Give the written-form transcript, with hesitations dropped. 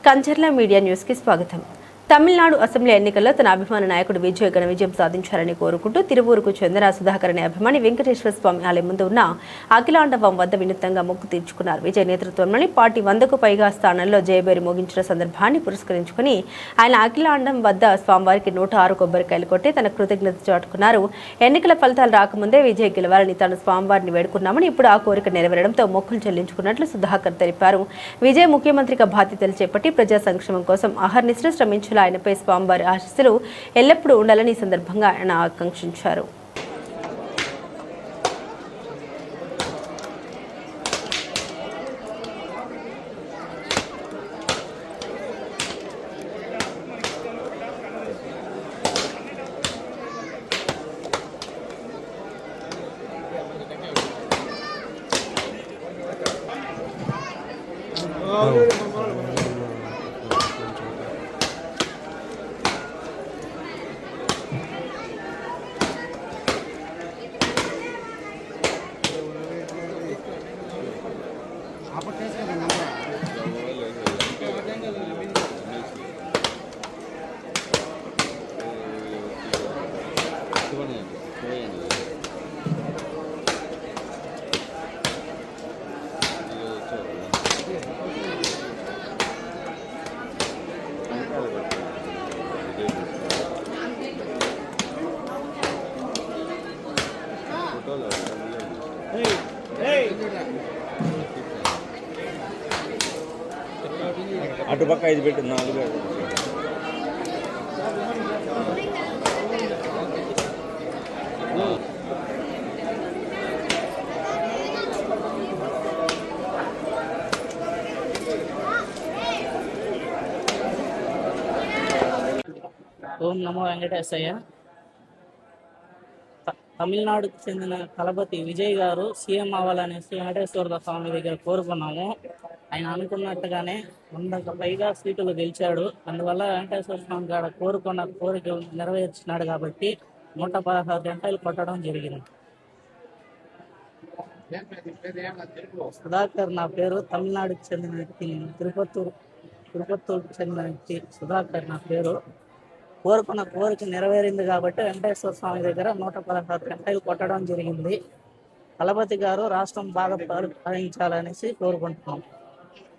Kancharla media news కి స్వాగతం. Tamil Nadu assembly ఎన్నికల్లో తన అభిమాన నాయకుడు విజయ్ ఘన విజయం సాధించాలని కోరుకుంటూ తిరువూరుకు చెందిన సుధాకర్ అనే అభిమాని వెంకటేశ్వర స్వామి ఆలయం ముందు ఉన్న అఖిలాండవం వద్ద వినూత్నంగా మొక్కు తీర్చుకున్నారు. విజయ్ నేతృత్వంలోని పార్టీ 100కు పైగా స్థానంలో జయబేరి మోగించిన సందర్భాన్ని పురస్కరించుకుని ఆయన అఖిలాండం వద్ద స్వామివారికి 106 కొబ్బరికాయలు కొట్టి తన కృతజ్ఞత చాటుకున్నారు. ఎన్నికల ఫలితాలు రాకముందే విజయ్ గెలవాలని తాను స్వామివారిని వేడుకున్నామని, ఇప్పుడు ఆ కోరిక నెరవేరడంతో మొక్కులు చెల్లించుకున్నట్లు సుధాకర్ తెలిపారు. విజయ్ ముఖ్యమంత్రిగా బాధ్యతలు చేపట్టి ప్రజా సంక్షేమం కోసం అహర్నిశలు శ్రమించిన ఆయనపై స్వామివారి ఆశీస్సులు ఎల్లప్పుడూ ఉండాలని ఈ సందర్భంగా ఆయన ఆకాంక్షించారు. అటుపక్క 5 పెట్టు 4 ఓం నమో వెంకటేశయ్య. తమిళనాడుకు చెందిన తలపతి విజయ్ గారు సీఎం అవ్వాలనేసి వెంకటేశ్వర స్వామి దగ్గర కోరుకున్నాము. ఆయన అనుకున్నట్టుగానే 100కు పైగా సీటులు గెలిచాడు. అందువల్ల వెంకటేశ్వర స్వామి గారు కోరుకున్న కోరిక నెరవేర్చినాడు కాబట్టి 116 గంటలు కొట్టడం జరిగింది. సుధాకర్ నా పేరు. తమిళనాడుకు చెందిన వ్యక్తి. తిరుపత్తూరుకు చెందిన వ్యక్తి సుధాకర్ నా పేరు. కోరుకున్న కోరిక నెరవేరింది కాబట్టి వెంకటేశ్వర స్వామి దగ్గర 116 గంటలు కొట్టడం జరిగింది. తలపతి గారు రాష్ట్రం బాగా పరిపాలించాలనేసి కోరుకుంటున్నాం.